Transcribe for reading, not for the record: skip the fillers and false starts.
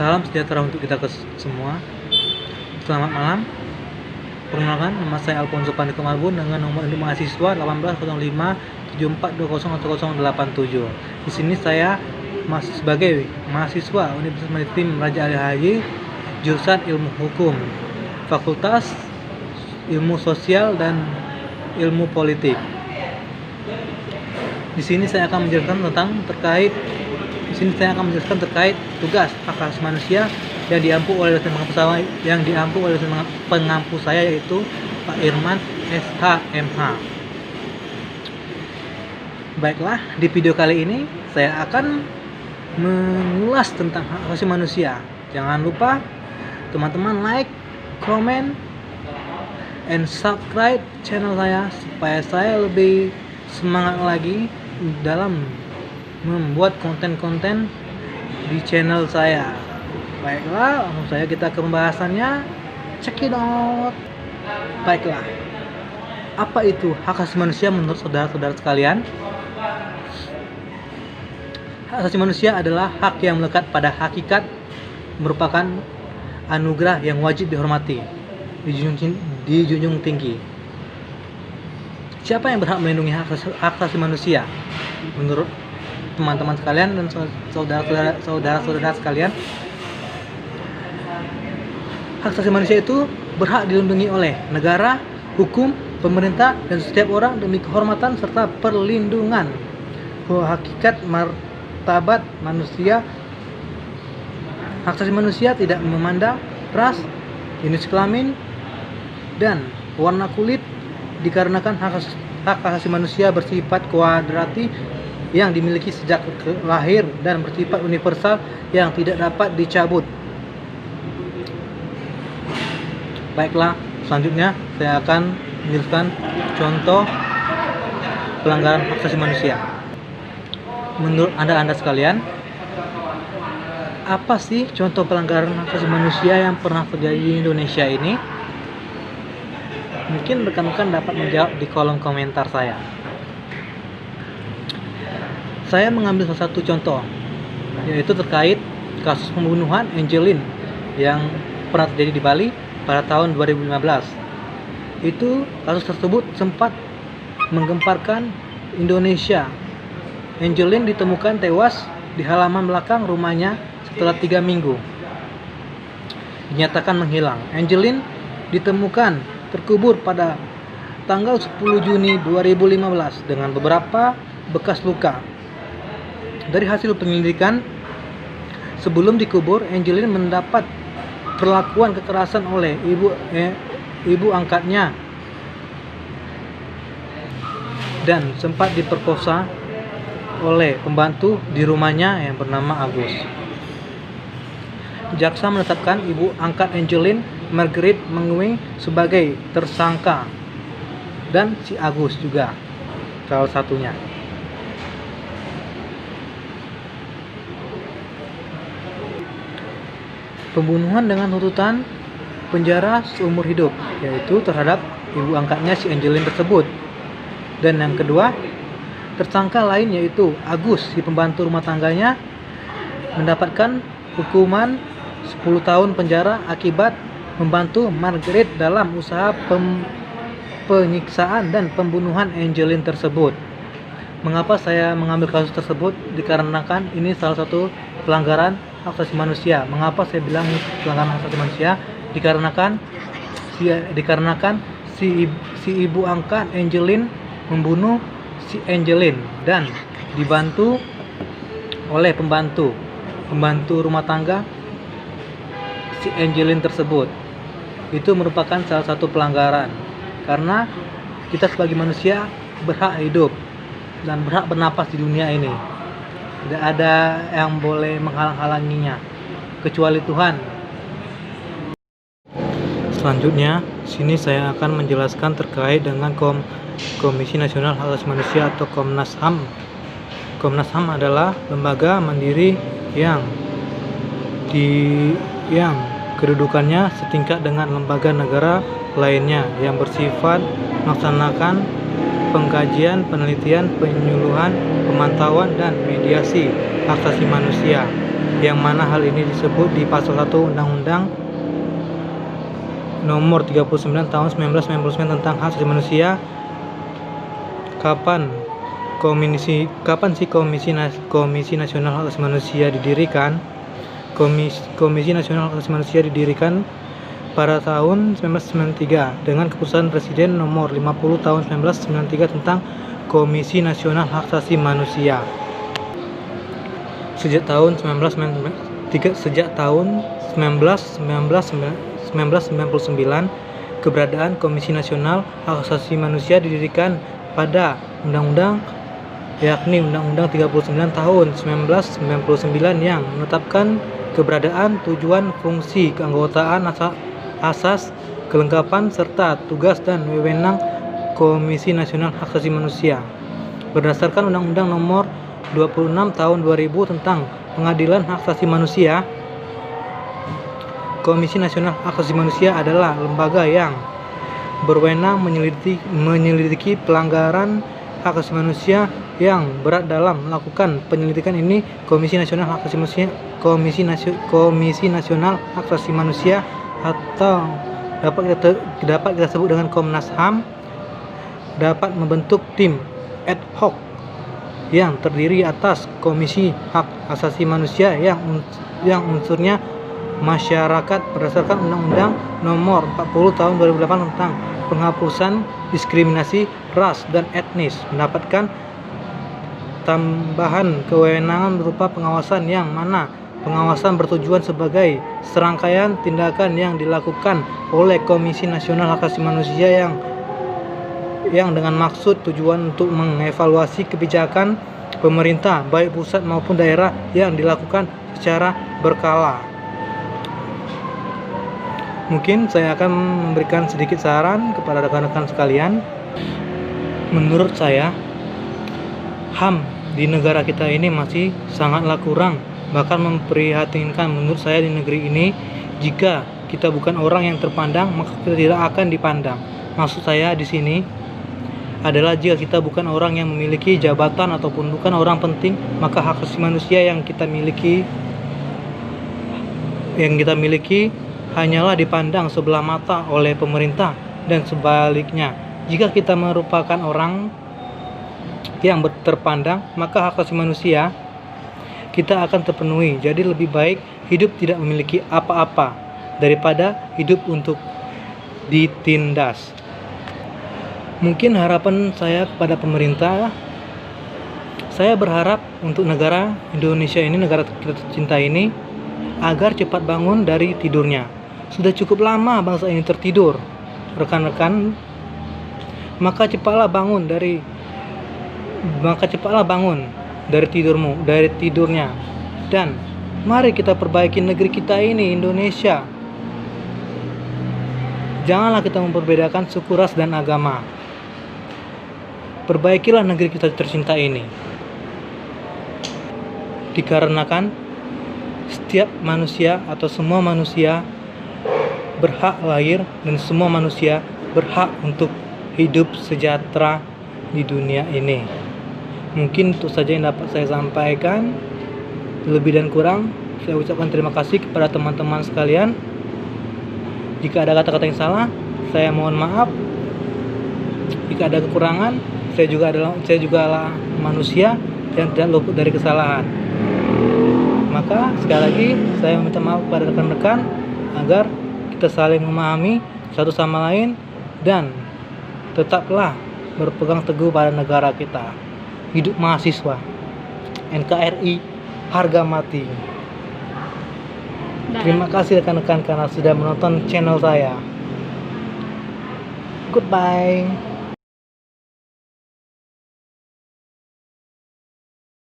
Salam sejahtera untuk kita semua. Selamat malam. Perkenalkan, nama saya Alfonso Pandiko Marbun dengan nomor induk mahasiswa 180574201087. Di sini saya masih sebagai mahasiswa Universitas Maritim Raja Ali Haji, jurusan Ilmu Hukum, Fakultas Ilmu Sosial dan Ilmu Politik. Di sini saya akan menjelaskan terkait tugas hak asasi manusia yang diampu oleh dosen pengampu saya yaitu Pak Irman SH.MH. Baiklah, di video kali ini saya akan mengulas tentang hak asasi manusia. Jangan lupa teman-teman like, comment, and subscribe channel saya supaya saya lebih semangat lagi dalam membuat konten-konten di channel saya. Baiklah, langsung saja kita ke pembahasannya. Check it out. Baiklah, apa itu hak asasi manusia menurut saudara-saudara sekalian? Hak asasi manusia adalah hak yang melekat pada hakikat, merupakan anugerah yang wajib dihormati, dijunjung tinggi. Siapa yang berhak melindungi hak asasi manusia? Menurut teman-teman sekalian dan saudara-saudara sekalian, hak asasi manusia itu berhak dilindungi oleh negara, hukum, pemerintah, dan setiap orang demi kehormatan serta perlindungan hakikat martabat manusia. Hak asasi manusia tidak memandang ras, jenis kelamin, dan warna kulit, dikarenakan hak asasi manusia bersifat kuadrati yang dimiliki sejak lahir dan bersifat universal yang tidak dapat dicabut. Baiklah, selanjutnya saya akan menjelaskan contoh pelanggaran hak asasi manusia. Menurut Anda sekalian, apa sih contoh pelanggaran hak asasi manusia yang pernah terjadi di Indonesia ini? Mungkin rekan-rekan dapat menjawab di kolom komentar saya. Saya mengambil salah satu contoh, yaitu terkait kasus pembunuhan Angelin yang pernah terjadi di Bali pada tahun 2015. Kasus tersebut sempat menggemparkan Indonesia. Angelin ditemukan tewas di halaman belakang rumahnya setelah 3 minggu dinyatakan menghilang. Angelin ditemukan terkubur pada tanggal 10 Juni 2015 dengan beberapa bekas luka. Dari hasil penyelidikan, sebelum dikubur, Angelin mendapat perlakuan kekerasan oleh ibu angkatnya dan sempat diperkosa oleh pembantu di rumahnya yang bernama Agus. Jaksa menetapkan ibu angkat Angelin, Margaret Mengwing, sebagai tersangka, dan si Agus juga salah satunya. Pembunuhan dengan tuntutan penjara seumur hidup, yaitu terhadap ibu angkatnya si Angelin tersebut. Dan yang kedua, tersangka lain yaitu Agus, si pembantu rumah tangganya, mendapatkan hukuman 10 tahun penjara akibat membantu Margaret dalam usaha penyiksaan dan pembunuhan Angelin tersebut. Mengapa saya mengambil kasus tersebut? Dikarenakan ini salah satu pelanggaran hak asasi manusia. Mengapa saya bilang ini pelanggaran hak asasi manusia? Dikarenakan si ibu angkat Angelin membunuh si Angelin dan dibantu oleh pembantu rumah tangga si Angelin tersebut. Itu merupakan salah satu pelanggaran, karena kita sebagai manusia berhak hidup dan berhak bernapas di dunia ini. Tidak ada yang boleh menghalang-halanginya kecuali Tuhan. Selanjutnya, sini saya akan menjelaskan terkait dengan Komisi Nasional Hak Asasi Manusia atau Komnas HAM. Komnas HAM adalah lembaga mandiri yang kedudukannya setingkat dengan lembaga negara lainnya yang bersifat melaksanakan pengkajian, penelitian, penyuluhan, pemantauan, dan mediasi hak asasi manusia. yang mana hal ini disebut di pasal 1 Undang-Undang Nomor 39 Tahun 1999 tentang Hak Asasi Manusia. Kapan sih Komisi Nasional Hak Asasi Manusia didirikan? Komisi Nasional Hak Asasi Manusia didirikan pada tahun 1993 dengan keputusan Presiden nomor 50 tahun 1993 tentang Komisi Nasional Hak Asasi Manusia. Sejak tahun 1999, keberadaan Komisi Nasional Hak Asasi Manusia didirikan pada Undang-Undang, yakni Undang-Undang 39 tahun 1999 yang menetapkan keberadaan, tujuan, fungsi, keanggotaan, asas, kelengkapan, serta tugas dan wewenang Komisi Nasional Hak Asasi Manusia. Berdasarkan Undang-Undang Nomor 26 Tahun 2000 tentang Pengadilan Hak Asasi Manusia, Komisi Nasional Hak Asasi Manusia adalah lembaga yang berwenang menyelidiki pelanggaran hak asasi manusia yang berat. Dalam melakukan penyelidikan ini, Komisi Nasional Hak Asasi Manusia, Komisi Nasional Hak Asasi Manusia atau dapat kita sebut dengan Komnas HAM dapat membentuk tim ad hoc yang terdiri atas Komisi Hak Asasi Manusia yang unsurnya masyarakat berdasarkan Undang-Undang Nomor 40 Tahun 2008 tentang penghapusan diskriminasi ras dan etnis, mendapatkan tambahan kewenangan berupa pengawasan, yang mana pengawasan bertujuan sebagai serangkaian tindakan yang dilakukan oleh Komisi Nasional Hak Asasi Manusia yang dengan maksud tujuan untuk mengevaluasi kebijakan pemerintah baik pusat maupun daerah yang dilakukan secara berkala. Mungkin saya akan memberikan sedikit saran kepada rekan-rekan sekalian. Menurut saya, HAM di negara kita ini masih sangatlah kurang, bahkan memprihatinkan menurut saya di negeri ini. Jika kita bukan orang yang terpandang, maka kita tidak akan dipandang. Maksud saya di sini adalah jika kita bukan orang yang memiliki jabatan ataupun bukan orang penting, maka hak asasi manusia yang kita miliki hanyalah dipandang sebelah mata oleh pemerintah, dan sebaliknya. Jika kita merupakan orang yang terpandang, maka hak asasi manusia kita akan terpenuhi. Jadi lebih baik hidup tidak memiliki apa-apa daripada hidup untuk ditindas. Mungkin harapan saya kepada pemerintah, saya berharap untuk negara Indonesia ini, negara kita tercinta ini, agar cepat bangun dari tidurnya. Sudah cukup lama bangsa ini tertidur, rekan-rekan. Maka cepatlah bangun dari tidurnya, dan mari kita perbaiki negeri kita ini, Indonesia. Janganlah kita memperbedakan suku, ras, dan agama. Perbaikilah negeri kita tercinta ini, dikarenakan setiap manusia atau semua manusia berhak lahir, dan semua manusia berhak untuk hidup sejahtera di dunia ini. Mungkin itu saja yang dapat saya sampaikan. Lebih dan kurang saya ucapkan terima kasih kepada teman-teman sekalian. Jika ada kata-kata yang salah, saya mohon maaf. Jika ada kekurangan, saya juga adalah manusia yang tidak luput dari kesalahan. Maka sekali lagi saya minta maaf kepada rekan-rekan agar kita saling memahami satu sama lain, dan tetaplah berpegang teguh pada negara kita. Hidup mahasiswa. NKRI harga mati. Terima kasih rekan-rekan karena sudah menonton channel saya. Goodbye.